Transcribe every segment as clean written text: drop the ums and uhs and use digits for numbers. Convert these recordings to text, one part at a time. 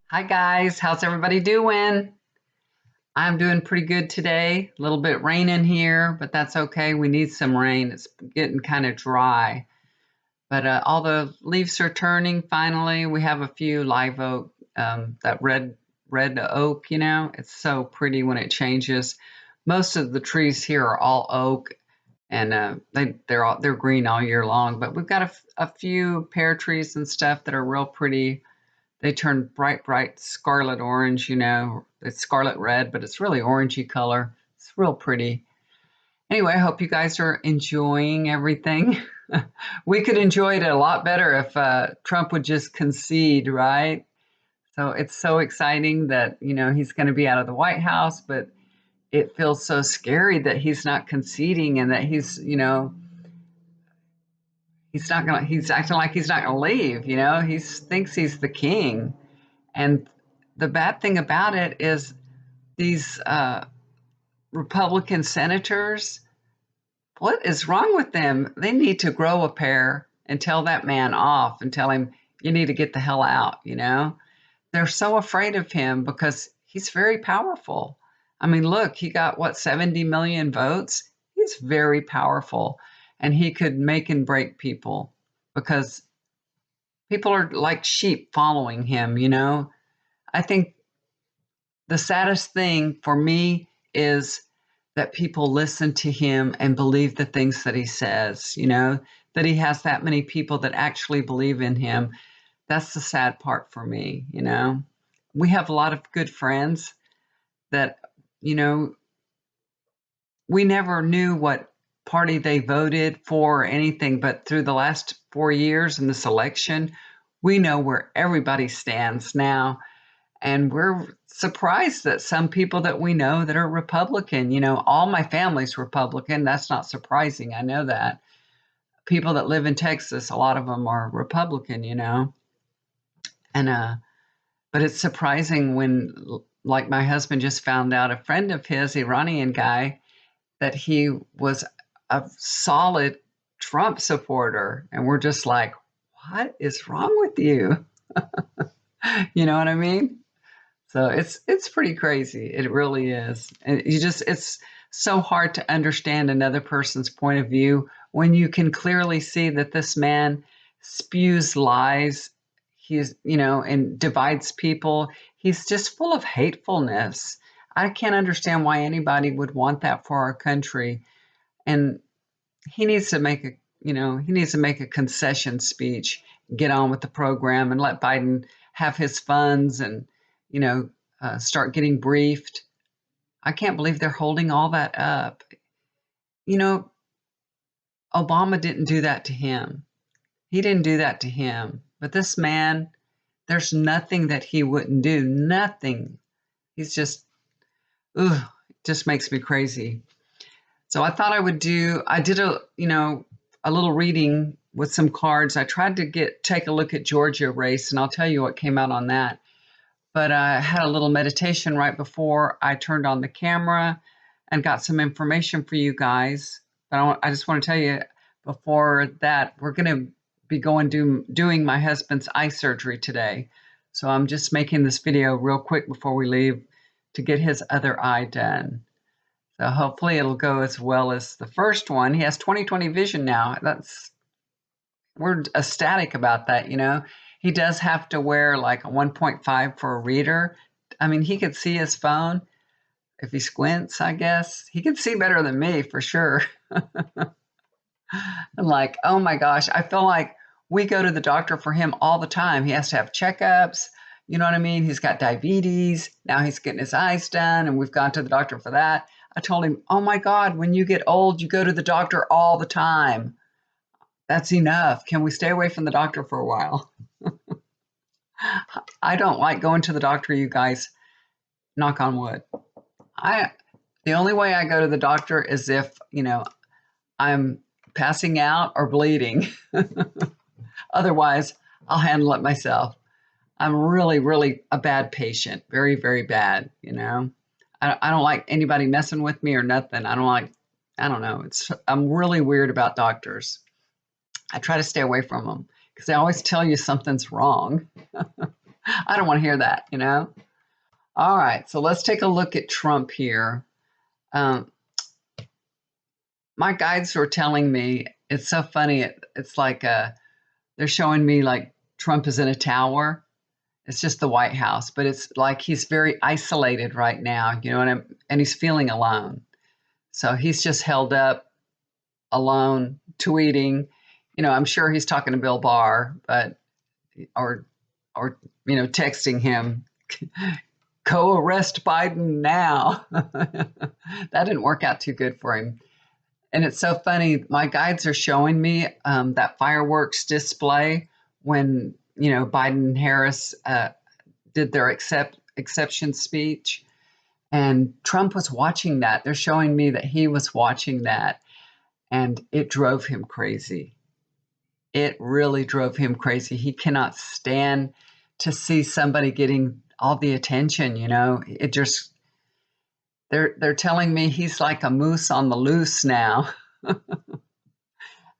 Hi guys, how's everybody doing? I'm doing pretty good today. A little bit raining here, but that's okay. We need some rain. It's getting kind of dry. But all the leaves are turning finally. We have a few live oak, that red oak, it's so pretty when it changes. Most of the trees here are all oak and they're green all year long, but we've got a few pear trees and stuff that are real pretty. They turn bright scarlet orange, it's scarlet red, but it's really orangey color. It's real pretty. Anyway, I hope you guys are enjoying everything. We could enjoy it a lot better if Trump would just concede, right? So it's so exciting that, he's going to be out of the White House, but it feels so scary that he's not conceding and that he's acting like he's not going to leave, he thinks he's the king. And the bad thing about it is these Republican senators, what is wrong with them? They need to grow a pair and tell that man off and tell him, you need to get the hell out. They're so afraid of him because he's very powerful. I mean, look, he got what, 70 million votes? He's very powerful and he could make and break people because people are like sheep following him. I think the saddest thing for me is that people listen to him and believe the things that he says, that he has that many people that actually believe in him. That's the sad part for me. We have a lot of good friends that, you know, we never knew what party they voted for or anything, but through the last 4 years in this election, we know where everybody stands now. And we're surprised that some people that we know that are Republican, all my family's Republican. That's not surprising. I know that. People that live in Texas, a lot of them are Republican. And but it's surprising when, like, my husband just found out a friend of his, Iranian guy, that he was a solid Trump supporter. And we're just like, what is wrong with you? You know what I mean? So it's pretty crazy. It really is. And it's so hard to understand another person's point of view when you can clearly see that this man spews lies. And divides people. He's just full of hatefulness. I can't understand why anybody would want that for our country. And he needs to make a concession speech, get on with the program, and let Biden have his funds and you know start getting briefed. I can't believe they're holding all that up. You know, Obama didn't do that to him. He didn't do that to him. But this man, there's nothing that he wouldn't do. Nothing. He's just, ugh, it just makes me crazy. So I thought I did a little reading with some cards. I tried to take a look at Georgia race, and I'll tell you what came out on that. But I had a little meditation right before I turned on the camera and got some information for you guys. But I just want to tell you before that, we're going to be doing my husband's eye surgery today. So I'm just making this video real quick before we leave to get his other eye done. So hopefully it'll go as well as the first one. He has 20/20 vision now. We're ecstatic about that. He does have to wear like a 1.5 for a reader. I mean, he could see his phone if he squints, I guess. He can see better than me for sure. I'm like, oh my gosh, I feel like we go to the doctor for him all the time. He has to have checkups. You know what I mean? He's got diabetes. Now he's getting his eyes done, and we've gone to the doctor for that. I told him, oh my God, when you get old, you go to the doctor all the time. That's enough. Can we stay away from the doctor for a while? I don't like going to the doctor, you guys. Knock on wood. The only way I go to the doctor is if, I'm passing out or bleeding. Otherwise, I'll handle it myself. I'm really, really a bad patient. Very, very bad. I don't like anybody messing with me or nothing. I don't know. I'm really weird about doctors. I try to stay away from them because they always tell you something's wrong. I don't want to hear that, you know? All right, so let's take a look at Trump here. Um, my guides were telling me it's so funny. It's like they're showing me like Trump is in a tower. It's just the White House, but it's like he's very isolated right now, you know, and he's feeling alone. So he's just held up alone, tweeting. You know, I'm sure he's talking to Bill Barr, but or or texting him, go arrest Biden now. That didn't work out too good for him. And it's so funny. My guides are showing me that fireworks display when Biden and Harris did their exception speech, and Trump was watching that. They're showing me that he was watching that, and it drove him crazy. It really drove him crazy. He cannot stand to see somebody getting all the attention. It just they're telling me he's like a moose on the loose now.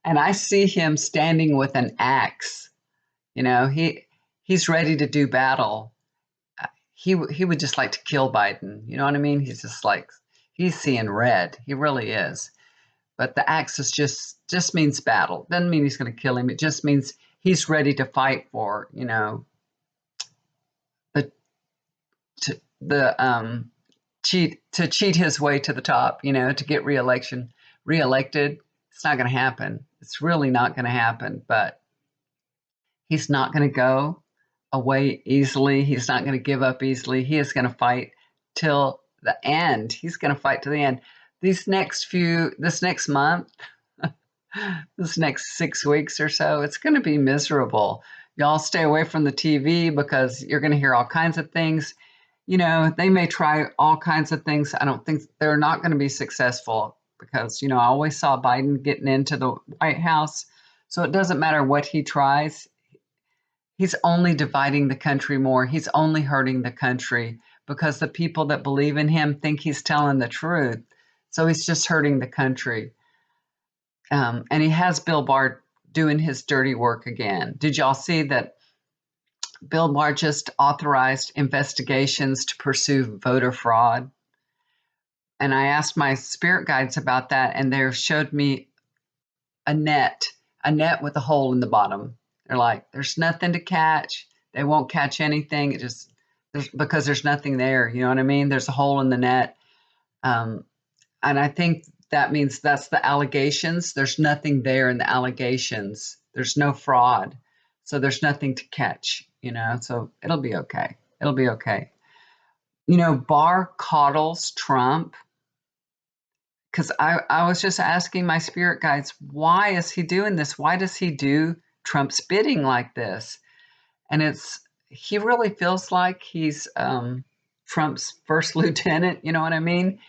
And I see him standing with an axe. He's ready to do battle. He would just like to kill Biden. You know what I mean? He's just like, he's seeing red. He really is. But the axe is just means battle. Doesn't mean he's going to kill him. It just means he's ready to fight for the cheat his way to the top. To get reelected. It's not going to happen. It's really not going to happen. But he's not going to go away easily. He's not going to give up easily. He is going to fight till the end. He's going to fight to the end. This next month, this next 6 weeks or so, it's going to be miserable. Y'all stay away from the TV because you're going to hear all kinds of things. They may try all kinds of things. I don't think they're not going to be successful because, I always saw Biden getting into the White House. So it doesn't matter what he tries. He's only dividing the country more. He's only hurting the country because the people that believe in him think he's telling the truth. So he's just hurting the country. And he has Bill Barr doing his dirty work again. Did y'all see that Bill Barr just authorized investigations to pursue voter fraud? And I asked my spirit guides about that, and they showed me a net with a hole in the bottom. They're like, there's nothing to catch. They won't catch anything. Because there's nothing there. You know what I mean? There's a hole in the net. And I think that means that's the allegations. There's nothing there in the allegations. There's no fraud. So there's nothing to catch, so it'll be okay. It'll be okay. Barr coddles Trump. Because I was just asking my spirit guides, why is he doing this? Why does he do Trump's bidding like this? And he really feels like he's Trump's first lieutenant. You know what I mean?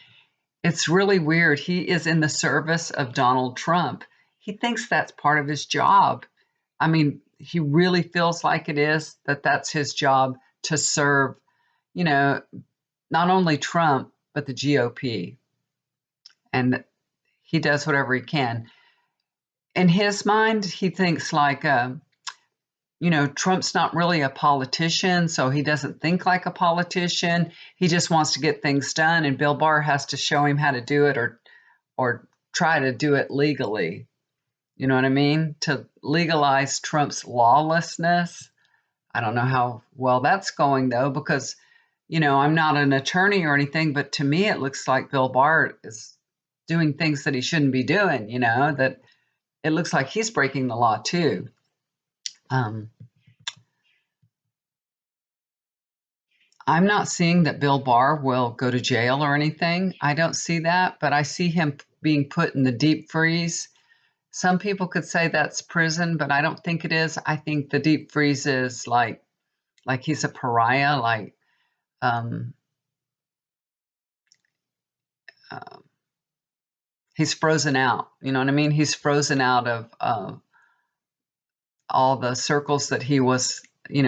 It's really weird. He is in the service of Donald Trump. He thinks that's part of his job. I mean, he really feels like it is, that's his job to serve, not only Trump, but the GOP. And he does whatever he can. In his mind, he thinks like, Trump's not really a politician, so he doesn't think like a politician. He just wants to get things done, and Bill Barr has to show him how to do it or try to do it legally. You know what I mean? To legalize Trump's lawlessness. I don't know how well that's going, though, because, I'm not an attorney or anything, but to me, it looks like Bill Barr is doing things that he shouldn't be doing, that it looks like he's breaking the law, too. I'm not seeing that Bill Barr will go to jail or anything. I don't see that, but I see him being put in the deep freeze. Some people could say that's prison, but I don't think it is. I think the deep freeze is like he's a pariah, like he's frozen out. You know what I mean? He's frozen out of all the circles that he was, he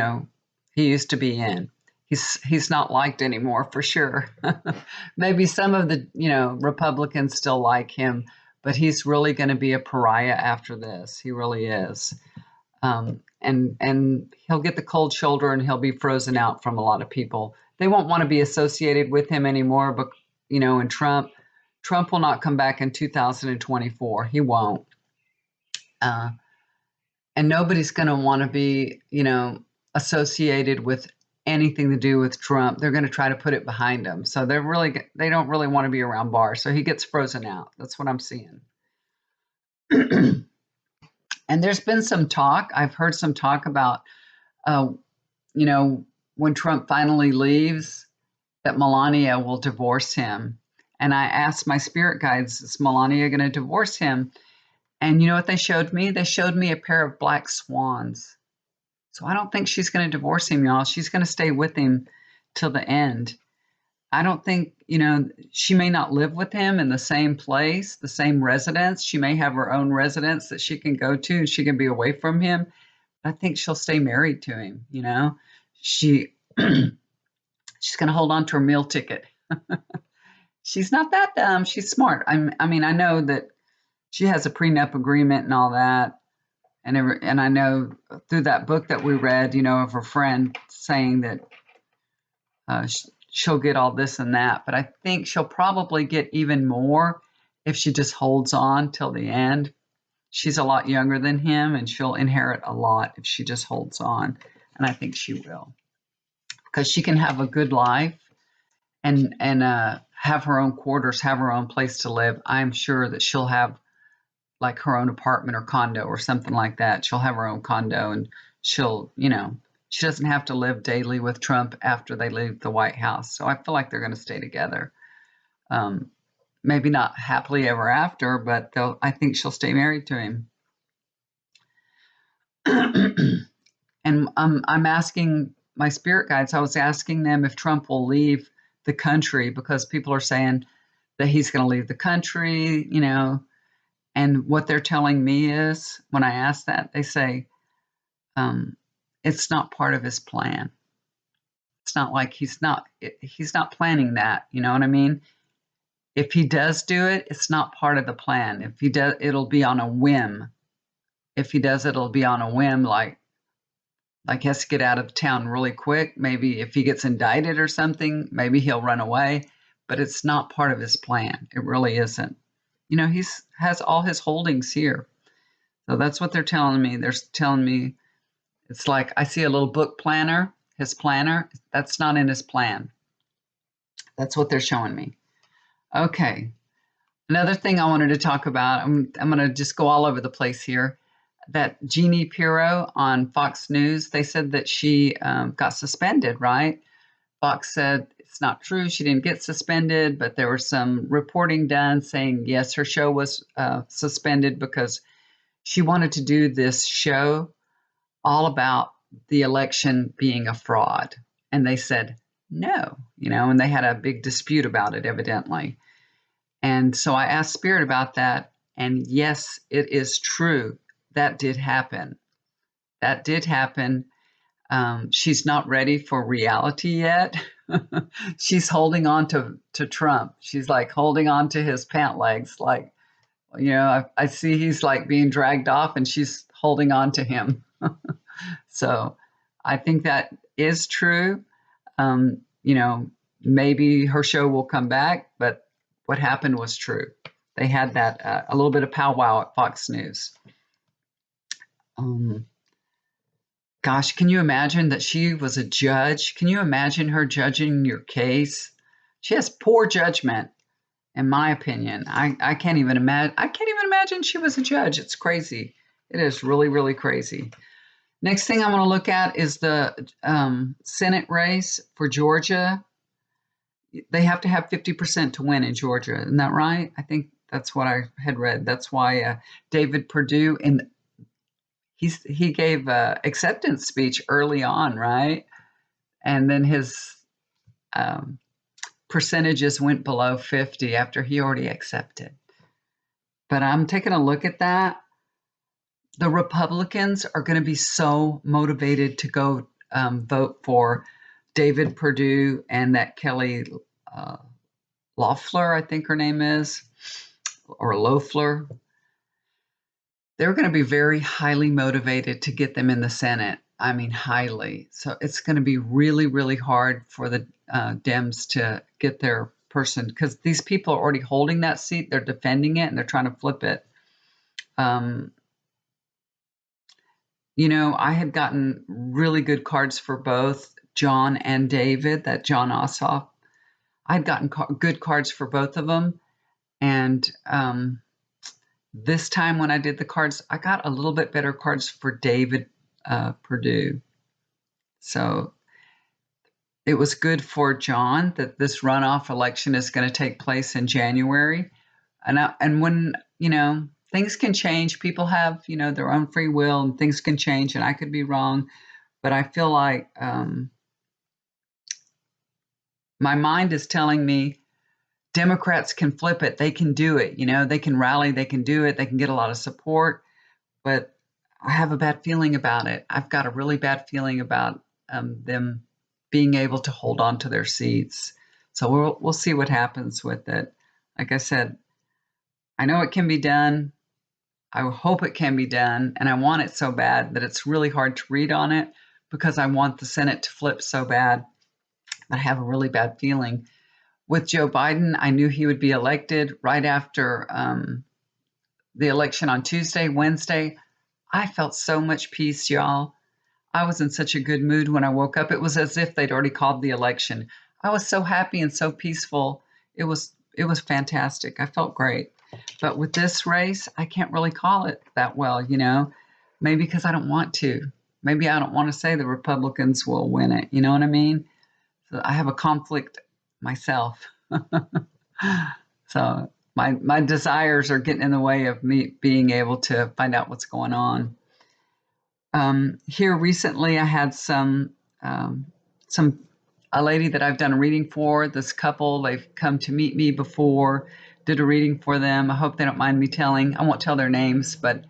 used to be in. He's not liked anymore, for sure. Maybe some of the, Republicans still like him, but he's really going to be a pariah after this. He really is. and he'll get the cold shoulder and he'll be frozen out from a lot of people. They won't want to be associated with him anymore, but and Trump will not come back in 2024. He won't. And nobody's going to want to be, associated with anything to do with Trump. They're going to try to put it behind them. So they don't really want to be around Barr. So he gets frozen out. That's what I'm seeing. And there's been some talk. I've heard some talk about, when Trump finally leaves, that Melania will divorce him. And I asked my spirit guides, is Melania going to divorce him? And you know what they showed me? They showed me a pair of black swans. So I don't think she's going to divorce him, y'all. She's going to stay with him till the end. I don't think, she may not live with him in the same place, the same residence. She may have her own residence that she can go to and she can be away from him. I think she'll stay married to him, She she's going to hold on to her meal ticket. She's not that dumb. She's smart. I mean, I know that she has a prenup agreement and all that. And I know through that book that we read, of her friend saying that she'll get all this and that. But I think she'll probably get even more if she just holds on till the end. She's a lot younger than him, and she'll inherit a lot if she just holds on. And I think she will, because she can have a good life and have her own quarters, have her own place to live. I'm sure that she'll have like her own apartment or condo or something like that. She'll have her own condo, and she'll, she doesn't have to live daily with Trump after they leave the White House. So I feel like they're going to stay together. Maybe not happily ever after, but I think she'll stay married to him. And I'm asking my spirit guides, I was asking them if Trump will leave the country, because people are saying that he's going to leave the country, and what they're telling me is, when I ask that, they say, it's not part of his plan. It's not like he's not planning that. You know what I mean? If he does do it, it's not part of the plan. If he does, it'll be on a whim. If he does, it'll be on a whim, like he has to get out of town really quick. Maybe if he gets indicted or something, maybe he'll run away. But it's not part of his plan. It really isn't. He has all his holdings here. So that's what they're telling me. They're telling me, it's like I see a little book planner, his planner. That's not in his plan. That's what they're showing me. Okay. Another thing I wanted to talk about, I'm going to just go all over the place here. That Jeanine Pirro on Fox News, they said that she got suspended, right? Fox said it's not true. She didn't get suspended, but there was some reporting done saying, yes, her show was suspended because she wanted to do this show all about the election being a fraud. And they said, no, and they had a big dispute about it, evidently. And so I asked Spirit about that. And yes, it is true. That did happen. That did happen. She's not ready for reality yet. She's holding on to Trump. She's like holding on to his pant legs. Like, I see he's like being dragged off and she's holding on to him. So I think that is true. Maybe her show will come back, but what happened was true. They had that a little bit of powwow at Fox News. Gosh, can you imagine that she was a judge? Can you imagine her judging your case? She has poor judgment, in my opinion. I can't even imagine. I can't even imagine she was a judge. It's crazy. It is really, really crazy. Next thing I want to look at is the Senate race for Georgia. They have to have 50% to win in Georgia. Isn't that right? I think that's what I had read. That's why David Perdue, and he gave an acceptance speech early on, right? And then his percentages went below 50 after he already accepted. But I'm taking a look at that. The Republicans are going to be so motivated to go vote for David Perdue and that Kelly Loeffler, I think her name is, or Loeffler. they're going to be very highly motivated to get them in the Senate. I mean, highly. So it's going to be really, really hard for the Dems to get their person, because these people are already holding that seat. They're defending it and they're trying to flip it. I had gotten really good cards for both John and David, that John Ossoff. I'd gotten good cards for both of them. And this time when I did the cards, I got a little bit better cards for David Perdue. So it was good for John that this runoff election is going to take place in January. And when, things can change, people have, their own free will, and things can change, and I could be wrong. But I feel like my mind is telling me Democrats can flip it. They can do it. They can rally. They can do it. They can get a lot of support. But I have a bad feeling about it. I've got a really bad feeling about them being able to hold on to their seats. So we'll see what happens with it. Like I said, I know it can be done. I hope it can be done. And I want it so bad that it's really hard to read on it, because I want the Senate to flip so bad. I have a really bad feeling. With Joe Biden, I knew he would be elected right after the election on Tuesday, Wednesday. I felt so much peace, y'all. I was in such a good mood when I woke up. It was as if they'd already called the election. I was so happy and so peaceful. It was fantastic. I felt great. But with this race, I can't really call it that well, maybe because I don't want to. Maybe I don't want to say the Republicans will win it. You know what I mean? So I have a conflict myself. So my desires are getting in the way of me being able to find out what's going on. Here recently, I had a lady that I've done a reading for. This couple, they've come to meet me before, did a reading for them. I hope they don't mind me telling. I won't tell their names, but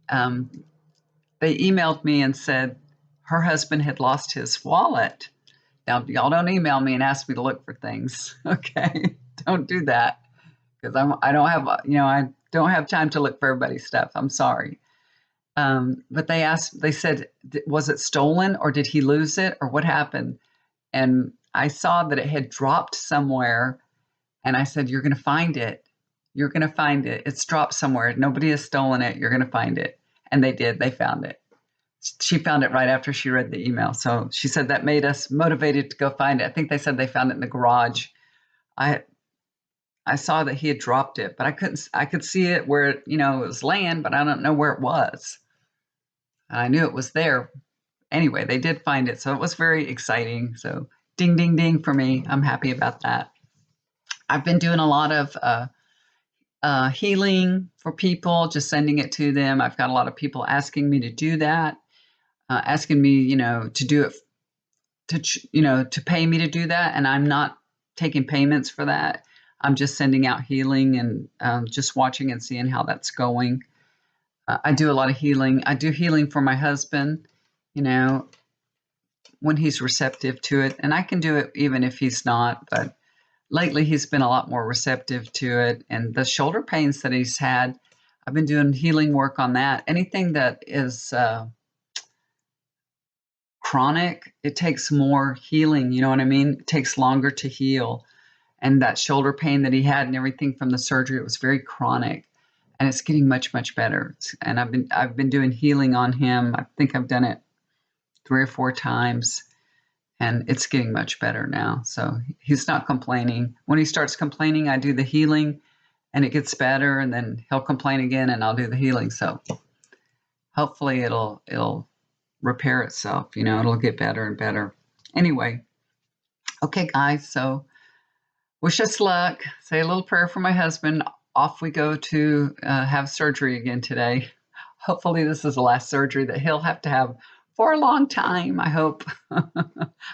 they emailed me and said her husband had lost his wallet. Now, y'all don't email me and ask me to look for things, okay? Don't do that, because I don't have time to look for everybody's stuff. I'm sorry. But they said, was it stolen, or did he lose it, or what happened? And I saw that it had dropped somewhere, and I said, you're going to find it. You're going to find it. It's dropped somewhere. Nobody has stolen it. You're going to find it. And they did. They found it. She found it right after she read the email. So she said that made us motivated to go find it. I think they said they found it in the garage. I saw that he had dropped it, but I could see it where, it was laying, but I don't know where it was. I knew it was there. Anyway, they did find it. So it was very exciting. So ding, ding, ding for me. I'm happy about that. I've been doing a lot of healing for people, just sending it to them. I've got a lot of people asking me to do that, asking me, to do it, to pay me to do that. And I'm not taking payments for that. I'm just sending out healing and just watching and seeing how that's going. I do a lot of healing. I do healing for my husband, when he's receptive to it. And I can do it even if he's not, but lately he's been a lot more receptive to it. And the shoulder pains that he's had, I've been doing healing work on that. Anything that is chronic, it takes more healing. You know what I mean? It takes longer to heal. And that shoulder pain that he had and everything from the surgery, it was very chronic. And it's getting much, much better. And I've been doing healing on him. I think I've done it 3 or 4 times, and it's getting much better now. So he's not complaining. When he starts complaining, I do the healing, and it gets better, and then he'll complain again, and I'll do the healing. So hopefully it'll repair itself. It'll get better and better. Anyway, okay, guys. So wish us luck. Say a little prayer for my husband. Off we go to have surgery again today. Hopefully this is the last surgery that he'll have to have for a long time, I hope.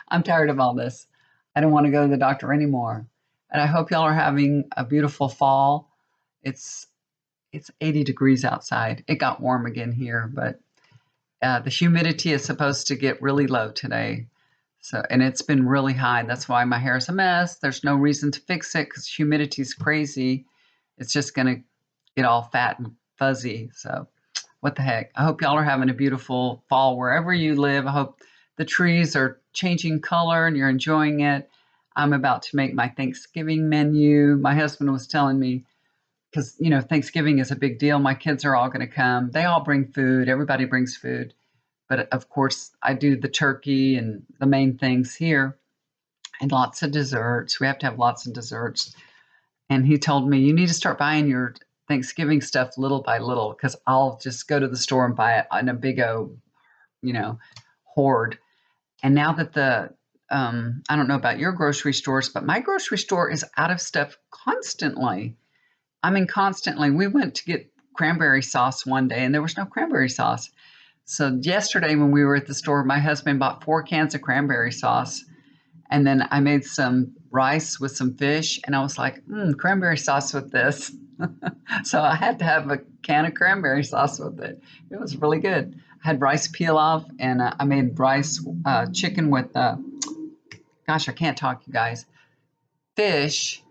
I'm tired of all this. I don't want to go to the doctor anymore. And I hope y'all are having a beautiful fall. It's 80 degrees outside. It got warm again here, but the humidity is supposed to get really low today. So, and it's been really high. That's why my hair is a mess. There's no reason to fix it because humidity is crazy. It's just going to get all fat and fuzzy. So what the heck? I hope y'all are having a beautiful fall wherever you live. I hope the trees are changing color and you're enjoying it. I'm about to make my Thanksgiving menu. My husband was telling me, because, Thanksgiving is a big deal. My kids are all going to come. They all bring food. Everybody brings food. But of course, I do the turkey and the main things here and lots of desserts. We have to have lots of desserts. And he told me, you need to start buying your Thanksgiving stuff little by little, because I'll just go to the store and buy it in a big old, hoard. And now that I don't know about your grocery stores, but my grocery store is out of stuff constantly. I mean, constantly. We went to get cranberry sauce one day and there was no cranberry sauce. So yesterday when we were at the store, my husband bought 4 cans of cranberry sauce. And then I made some rice with some fish, and I was like, cranberry sauce with this. So I had to have a can of cranberry sauce with it. It was really good. I had rice pilaf, and I made rice chicken with, gosh, I can't talk, you guys, fish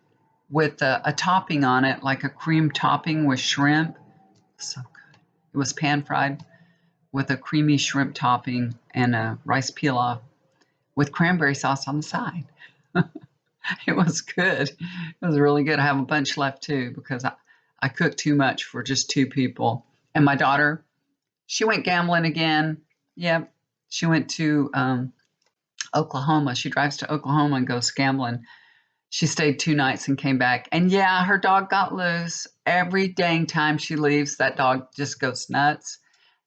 with a topping on it, like a cream topping with shrimp. So good. It was pan fried with a creamy shrimp topping and a rice pilaf with cranberry sauce on the side. It was good. It was really good. I have a bunch left too because I cooked too much for just 2 people. And my daughter, she went gambling again. Yep. She went to Oklahoma. She drives to Oklahoma and goes gambling. She stayed 2 nights and came back. And yeah, her dog got loose. Every dang time she leaves, that dog just goes nuts.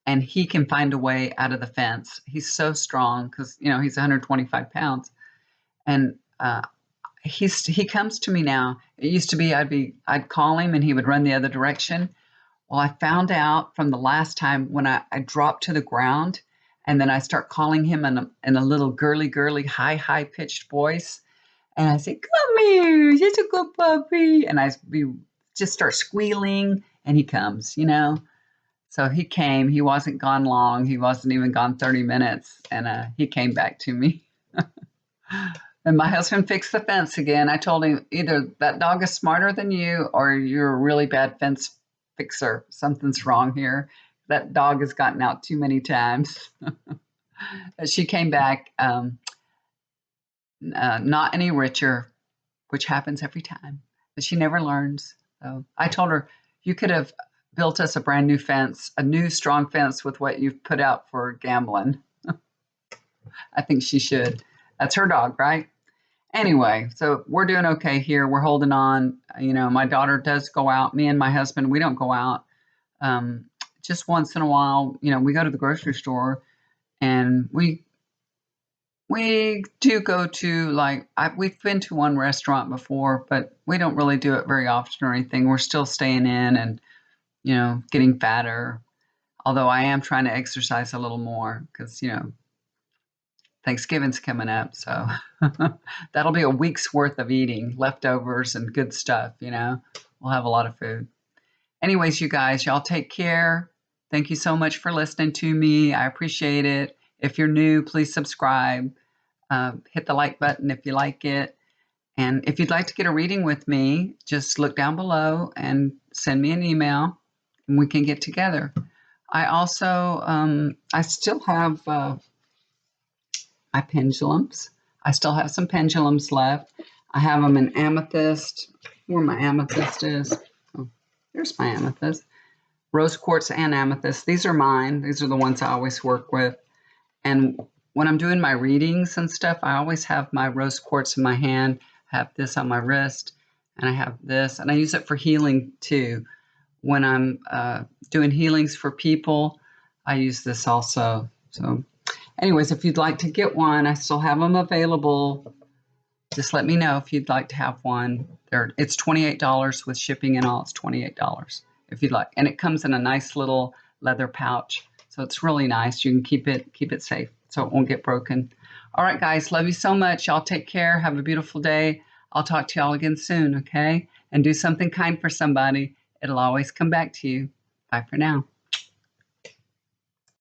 And he can find a way out of the fence. He's so strong because, he's 125 pounds. And he comes to me now. It used to be I'd call him and he would run the other direction. Well, I found out from the last time when I dropped to the ground and then I start calling him in a little girly, high pitched voice. And I say, come here, you're a good puppy. And just start squealing and he comes, So he came. He wasn't gone long. He wasn't even gone 30 minutes. And he came back to me. And my husband fixed the fence again. I told him either that dog is smarter than you or you're a really bad fence fixer. Something's wrong here. That dog has gotten out too many times. She came back not any richer, which happens every time. But she never learns. So I told her, you could have built us a brand new fence, a new strong fence with what you've put out for gambling. I think she should. That's her dog, right? Anyway, so we're doing okay here. We're holding on. My daughter does go out. Me and my husband, we don't go out. Just once in a while, we go to the grocery store and we do go to we've been to one restaurant before, but we don't really do it very often or anything. We're still staying in and, getting fatter. Although I am trying to exercise a little more because, Thanksgiving's coming up, so that'll be a week's worth of eating, leftovers and good stuff, We'll have a lot of food. Anyways, you guys, y'all take care. Thank you so much for listening to me. I appreciate it. If you're new, please subscribe. Hit the like button if you like it. And if you'd like to get a reading with me, just look down below and send me an email and we can get together. I also, I still have my pendulums. I still have some pendulums left. I have them in amethyst. Where my amethyst is. Oh, there's my amethyst. Rose quartz and amethyst. These are mine. These are the ones I always work with. And when I'm doing my readings and stuff, I always have my rose quartz in my hand. I have this on my wrist. And I have this. And I use it for healing too. When I'm doing healings for people, I use this also. So anyways, if you'd like to get one, I still have them available. Just let me know if you'd like to have one. It's $28 with shipping and all. It's $28 if you'd like. And it comes in a nice little leather pouch. So it's really nice. You can keep it safe so it won't get broken. All right, guys. Love you so much. Y'all take care. Have a beautiful day. I'll talk to y'all again soon, okay? And do something kind for somebody. It'll always come back to you. Bye for now.